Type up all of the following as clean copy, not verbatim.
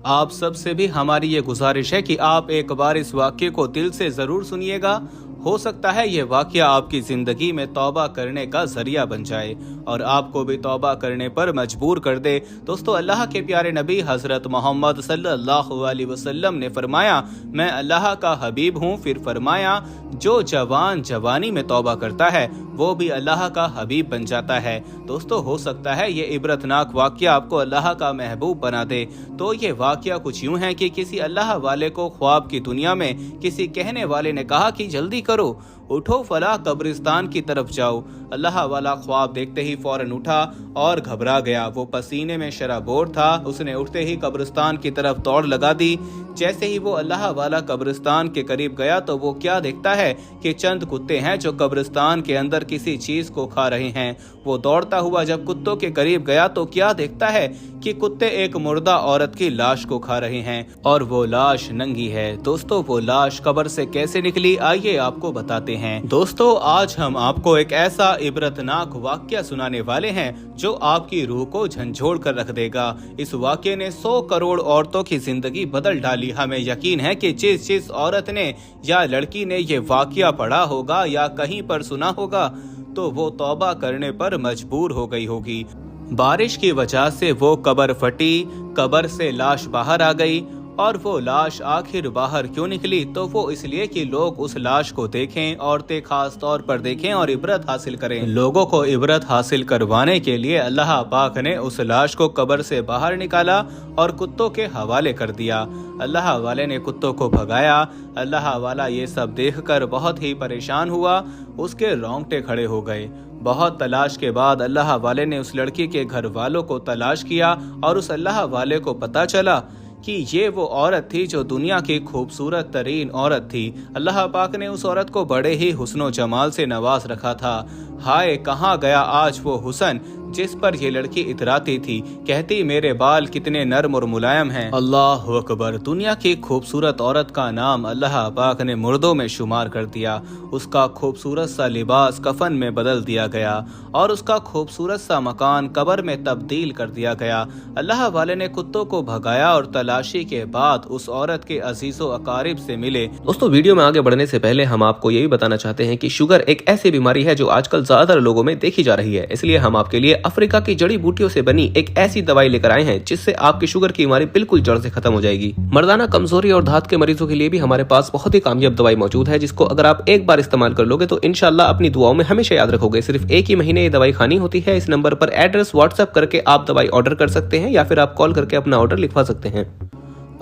आप सबसे भी हमारी ये गुजारिश है कि आप एक बार इस वाक्य को दिल से जरूर सुनिएगा। हो सकता है ये वाकया आपकी जिंदगी में तौबा करने का जरिया बन जाए और आपको भी तौबा करने पर मजबूर कर दे। दोस्तों, अल्लाह के प्यारे नबी हजरत मोहम्मद सल्लल्लाहु अलैहि वसल्लम ने फरमाया, मैं अल्लाह का हबीब हूँ। फिर फरमाया, जो जवान जवानी में तौबा करता है वो भी अल्लाह का हबीब बन जाता है। दोस्तों, हो सकता है ये इबरतनाक वाकया आपको अल्लाह का महबूब बना दे। तो ये वाकया कुछ यूं है कि किसी अल्लाह वाले को ख्वाब की दुनिया में किसी कहने वाले ने कहा कि जल्दी करो, उठो, फला कब्रिस्तान की तरफ जाओ। अल्लाह वाला ख्वाब देखते ही फौरन उठा और घबरा गया। वो पसीने में शराबोर था। उसने उठते ही कब्रिस्तान की तरफ दौड़ लगा दी। जैसे ही वो अल्लाह वाला कब्रिस्तान के करीब गया तो वो क्या देखता है कि चंद कुत्ते हैं जो कब्रिस्तान के अंदर किसी चीज को खा रहे हैं। वो दौड़ता हुआ जब कुत्तों के करीब गया तो क्या देखता है कि कुत्ते एक मुर्दा औरत की लाश को खा रहे हैं और वो लाश नंगी है। दोस्तों, वो लाश कब्र से कैसे निकली, आइए आपको बताते हैं। दोस्तों, आज हम आपको एक ऐसा इबरतनाक वाकया सुनाने वाले हैं जो आपकी रूह को झंझोड़ कर रख देगा। इस वाकये ने 100 करोड़ औरतों की जिंदगी बदल डाली। हमें यकीन है कि जिस औरत ने या लड़की ने ये वाकया पढ़ा होगा या कहीं पर सुना होगा तो वो तौबा करने पर मजबूर हो गई होगी। बारिश की वजह से वो कब्र फटी, कब्र से लाश बाहर आ गई। और वो लाश आखिर बाहर क्यों निकली? तो वो इसलिए कि लोग उस लाश को देखें, औरतें खास तौर पर देखें और इबरत हासिल करें। लोगों को इबरत हासिल करवाने के लिए अल्लाह पाक ने उस लाश को कब्र से बाहर निकाला और कुत्तों के हवाले कर दिया। अल्लाह वाले ने कुत्तों को भगाया। अल्लाह वाला ये सब देखकर बहुत ही परेशान हुआ। उसके रोंगटे खड़े हो गए। बहुत तलाश के बाद अल्लाह वाले ने उस लड़की के घर वालों को तलाश किया और उस अल्लाह वाले को पता चला कि ये वो औरत थी जो दुनिया की खूबसूरत तरीन औरत थी। अल्लाह पाक ने उस औरत को बड़े ही हुस्नो जमाल से नवाज रखा था। हाय, कहाँ गया आज वो हुस्न जिस पर ये लड़की इतराती थी, कहती मेरे बाल कितने नरम और मुलायम हैं। अल्लाह अकबर। दुनिया की खूबसूरत औरत का नाम अल्लाह पाक ने मुर्दों में शुमार कर दिया। उसका खूबसूरत सा लिबास कफन में बदल दिया गया और उसका खूबसूरत सा मकान कब्र में तब्दील कर दिया गया। अल्लाह वाले ने कुत्तों को भगाया और तलाशी के बाद उस औरत के अजीजों अकारिब से मिले। दोस्तों, वीडियो में आगे बढ़ने से पहले हम आपको यही बताना चाहते हैं कि शुगर एक ऐसी बीमारी है जो आजकल ज्यादातर लोगों में देखी जा रही है। इसलिए हम आपके लिए अफ्रीका की जड़ी बूटियों से बनी एक ऐसी दवाई लेकर आए हैं जिससे आपकी शुगर की बीमारी बिल्कुल जड़ से खत्म हो जाएगी। मर्दाना कमजोरी और धात के मरीजों के लिए भी हमारे पास बहुत ही कामयाब दवाई मौजूद है, जिसको अगर आप एक बार इस्तेमाल कर लोगे तो इंशाल्लाह अपनी दुआओं में हमेशा याद रखोगे। सिर्फ एक ही महीने ये दवाई खानी होती है। इस नंबर पर एड्रेस व्हाट्सएप करके आप दवाई ऑर्डर कर सकते हैं या फिर आप कॉल करके अपना ऑर्डर लिखवा सकते हैं।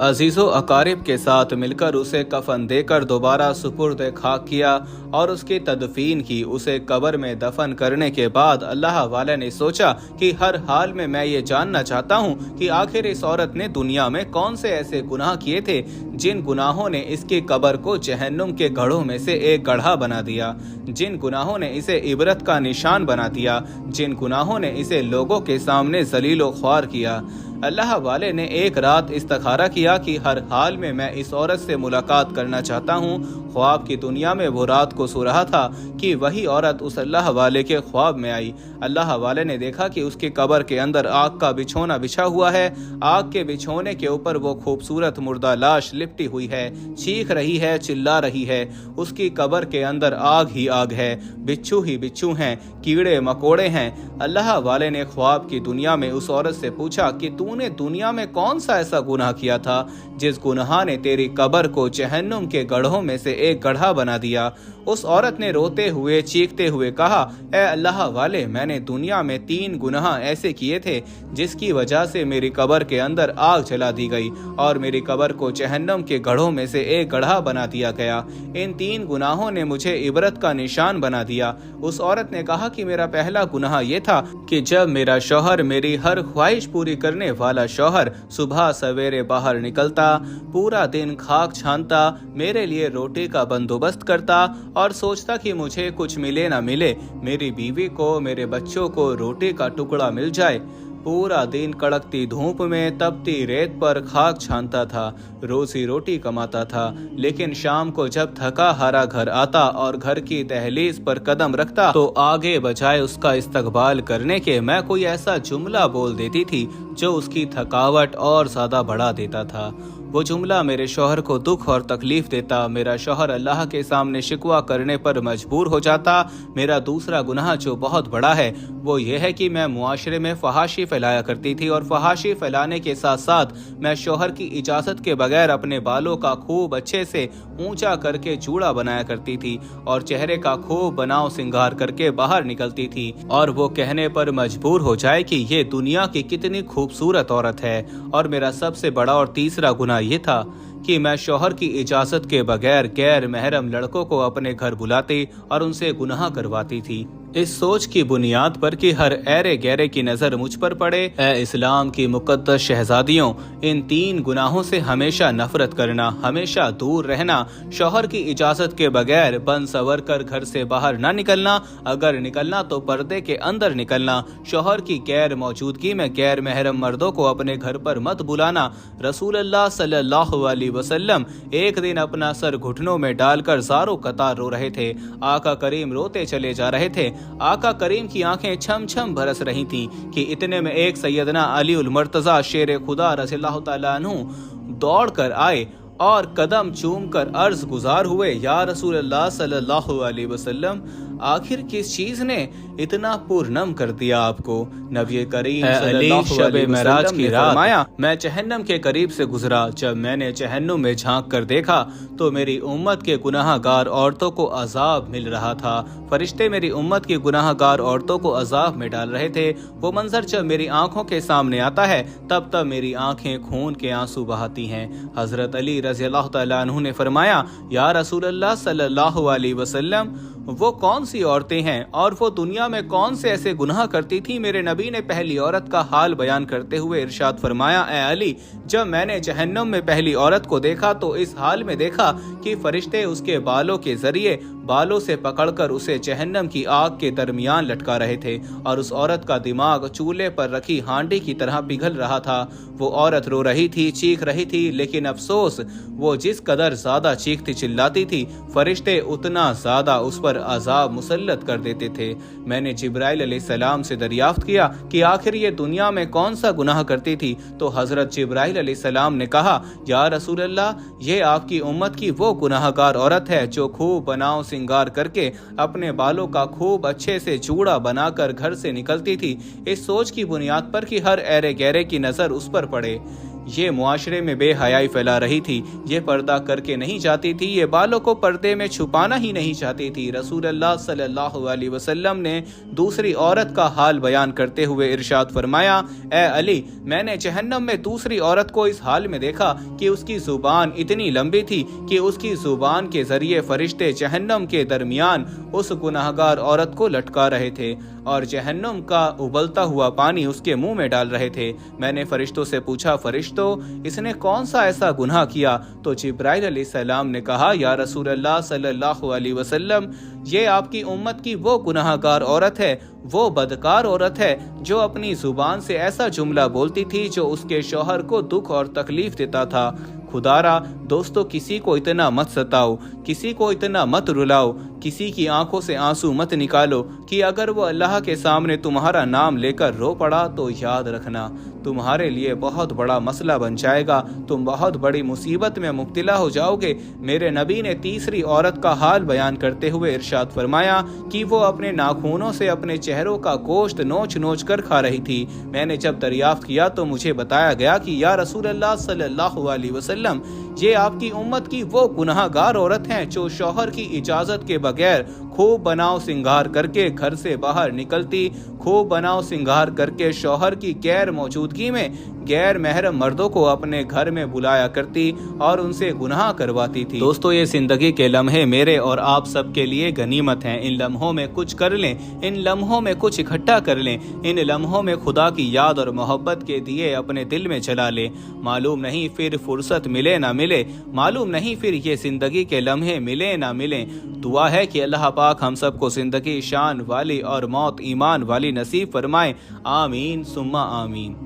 अजीजों अकारिब के साथ मिलकर उसे कफन देकर दोबारा सुपुर्द खाक किया और उसकी तदफीन की। उसे कब्र में दफन करने के बाद अल्लाह वाला ने सोचा कि हर हाल में मैं ये जानना चाहता हूँ कि आखिर इस औरत ने दुनिया में कौन से ऐसे गुनाह किए थे जिन गुनाहों ने इसकी कब्र को जहन्नुम के गढ़ों में से एक गढ़ा बना दिया, जिन गुनाहों ने इसे इबरत का निशान बना दिया, जिन गुनाहों ने इसे लोगों के सामने जलीलो ख्वार किया। अल्लाह वाले ने एक रात इस्तिखारा किया कि हर हाल में मैं इस औरत से मुलाकात करना चाहता हूँ। ख्वाब की दुनिया में वो रात को सो रहा था कि वही औरत उस अल्लाह वाले के ख्वाब में आई। अल्लाह वाले ने देखा कि उसकी कब्र के अंदर आग का बिछोना बिछा हुआ है। आग के बिछोने के ऊपर वो खूबसूरत मुर्दा लाश लिपटी हुई है, चीख रही है, चिल्ला रही है। उसकी कब्र के अंदर आग ही आग है, बिच्छू ही बिच्छू हैं, कीड़े मकोड़े हैं। अल्लाह वाले ने ख्वाब की दुनिया में उस औरत से पूछा कि तूने दुनिया में कौन सा ऐसा गुनाह किया था जिस गुनाह ने तेरी कब्र को जहन्नुम के गढ़ों में से एक गढ़ा बना दिया। उस औरत ने रोते हुए चीखते हुए कहा, ए अल्लाह वाले, मैंने दुनिया में 3 गुनाह ऐसे किए थे जिसकी वजह से मेरी कब्र के अंदर आग जला दी गई और मेरी कब्र को जहन्नम के गढ़ों में से एक गढ़ा बना दिया गया। इन 3 गुनाहों ने मुझे इबरत का निशान बना दिया। उस औरत ने कहा कि मेरा पहला गुनाह ये था कि जब मेरा शौहर, मेरी हर ख्वाहिश पूरी करने वाला शौहर, सुबह सवेरे बाहर निकलता, पूरा दिन खाक छानता, मेरे लिए रोटी का बंदोबस्त करता और सोचता कि मुझे कुछ मिले ना मिले, मेरी बीवी को, मेरे बच्चों को रोटी का टुकड़ा मिल जाए। पूरा दिन कड़कती धूप में तपती रेत पर खाक छानता था, रोजी रोटी कमाता था। लेकिन शाम को जब थका हारा घर आता और घर की दहलीज पर कदम रखता तो आगे बजाय उसका इस्तकबाल करने के मैं कोई ऐसा जुमला बोल देती थी जो उसकी थकावट और ज़्यादा बढ़ा देता था। वो जुमला मेरे शौहर को दुख और तकलीफ देता। मेरा शौहर अल्लाह के सामने शिकवा करने पर मजबूर हो जाता। मेरा दूसरा गुनाह जो बहुत बड़ा है वो ये है कि मैं मुआशरे में फहाशी फैलाया करती थी, और फहाशी फैलाने के साथ साथ मैं शौहर की इजाज़त के बगैर अपने बालों का खूब अच्छे से ऊंचा करके जूड़ा बनाया करती थी और चेहरे का खूब बनाव सिंगार करके बाहर निकलती थी, और वो कहने पर मजबूर हो जाए कि ये दुनिया की कितनी खूबसूरत औरत है। और मेरा सबसे बड़ा और तीसरा गुनाह ये था कि मैं शौहर की इजाज़त के बगैर गैर महरम लड़कों को अपने घर बुलाती और उनसे गुनाह करवाती थी, इस सोच की बुनियाद पर कि हर ऐरे गैरे की नज़र मुझ पर पड़े। ए इस्लाम की मुकद्दस शहजादियों, इन 3 गुनाहों से हमेशा नफरत करना, हमेशा दूर रहना, शौहर की इजाज़त के बगैर बन सवर कर घर से बाहर ना निकलना, अगर निकलना तो पर्दे के अंदर निकलना, शौहर की गैर मौजूदगी में गैर महरम मर्दों को अपने घर पर मत बुलाना। रसूलुल्लाह सल्लल्लाहु अलैहि वसल्लम एक दिन अपना सर घुटनों में डालकर ज़ारो कतार रो रहे थे। आका करीम रोते चले जा रहे थे। आका करीम की आंखें छम छम बरस रही थीं कि इतने में एक सैयदना अली उल मर्तज़ा शेर खुदा रज़ियल्लाहु तआला अन्हु दौड़ कर आए और कदम चूम कर अर्ज गुजार हुए, या रसूलल्लाह सल्लल्लाहु अलैहि वसल्लम, आखिर किस चीज ने इतना पुरनम कर दिया आपको? नबी करीम सल्लल्लाहु अलैहि वसल्लम ने फरमाया, मैं जहन्नम के करीब से गुजरा। जब मैंने जहन्नुम में झांक कर देखा तो मेरी उम्मत के गुनाहगार औरतों को अजाब मिल रहा था। फरिश्ते मेरी उम्मत की गुनाहगार औरतों को अजाब में डाल रहे थे। वो मंजर जब मेरी आंखों के सामने आता है तब तब मेरी आंखें खून के आंसू बहाती हैं। हजरत अली रज़ियल्लाहु तआला अन्हु ने फरमाया, या रसूलल्लाह सल्लल्लाहु अलैहि वसल्लम, वो कौन सी औरतें हैं और वो दुनिया में कौन से ऐसे गुनाह करती थी? मेरे नबी ने पहली औरत का हाल बयान करते हुए इरशाद फरमाया, ए अली, जब मैंने जहन्नम में पहली औरत को देखा तो इस हाल में देखा कि फरिश्ते उसके बालों के जरिए बालों से पकड़कर उसे जहन्नम की आग के दरमियान लटका रहे थे, और उस औरत का दिमाग चूल्हे पर रखी हांडी की तरह पिघल रहा था। वो औरत रो रही थी, चीख रही थी, लेकिन अफसोस, वो जिस कदर ज्यादा चीखती चिल्लाती थी, फरिश्ते उतना ज्यादा उस पर अजाब मुसल्लत कर देते थे। मैंने जिब्राइल अलैहिस्सलाम से दरियाफ्त किया कि आखिर ये दुनिया में कौन सा गुनाह करती थी, तो हजरत जिब्राइल अलैहिस्सलाम ने कहा, या रसूलल्लाह, ये आपकी उम्मत की वो गुनाहगार औरत है जो खूब बनाव सिंगार करके अपने बालों का खूब अच्छे से चूड़ा बनाकर घर से निकलती थी, इस सोच की बुनियाद पर कि हर ऐरे गैरे की नजर उस पर पड़े। ये मुआशरे में बेहयाई फैला रही थी, ये पर्दा करके नहीं जाती थी, ये बालों को पर्दे में छुपाना ही नहीं चाहती थी। रसूलुल्लाह सल्लल्लाहु अलैहि वसल्लम ने दूसरी औरत का हाल बयान करते हुए इरशाद फरमाया, ए अली, मैंने जहन्नम में दूसरी औरत को इस हाल में देखा कि उसकी जुबान इतनी लंबी थी कि उसकी जुबान के जरिए फरिश्ते जहन्नम के दरमियान उस गुनाहगार औरत को लटका रहे थे और जहन्नुम का उबलता हुआ पानी उसके मुंह में डाल रहे थे। मैंने फरिश्तों से पूछा, फरिश्तों, इसने कौन सा ऐसा गुनाह किया? तो जिब्राइल अलैहिस्सलाम ने कहा, या रसूलल्लाह सल्लल्लाहु अलैहि वसल्लम, ये आपकी उम्मत की वो गुनाहगार औरत है, वो बदकार औरत है जो अपनी जुबान से ऐसा जुमला बोलती थी जो उसके शौहर को दुख और तकलीफ देता था। खुदारा दोस्तों, किसी को इतना मत सताओ, किसी को इतना मत रुलाओ, किसी की आंखों से आंसू मत निकालो कि अगर वो अल्लाह के सामने तुम्हारा नाम लेकर रो पड़ा तो याद रखना तुम्हारे लिए बहुत बड़ा मसला बन जाएगा, तुम बहुत बड़ी मुसीबत में मुब्तला हो जाओगे। मेरे नबी ने तीसरी औरत का हाल बयान करते हुए इरशाद फरमाया कि वो अपने नाखूनों से अपने चेहरों का गोश्त नोच नोच कर खा रही थी। मैंने जब दरियाफ्त किया तो मुझे बताया गया कि या रसूलल्लाह सल्लल्लाहु अलैहि वसल्लम, ये आपकी उम्मत की वो गुनाहगार औरत हैं जो शौहर की इजाजत के बगैर खूब बनाव सिंगार करके घर से बाहर निकलती, खूब बनाव सिंगार करके शौहर की गैर मौजूदगी में गैर महरम मर्दों को अपने घर में बुलाया करती और उनसे गुनाह करवाती थी। दोस्तों, ये जिंदगी के लम्हे मेरे और आप सब के लिए गनीमत हैं। इन लम्हों में कुछ कर लें, इन लम्हों में कुछ इकट्ठा कर लें, इन लम्हों में खुदा की याद और मोहब्बत के दिए अपने दिल में जला लें। मालूम नहीं फिर फुर्सत मिले ना मिले, मालूम नहीं फिर ये जिंदगी के लम्हे मिले ना मिले। दुआ है कि अल्लाह पाक हम सबको जिंदगी शान वाली और मौत ईमान वाली नसीब फरमाए। आमीन सुम्मा आमीन।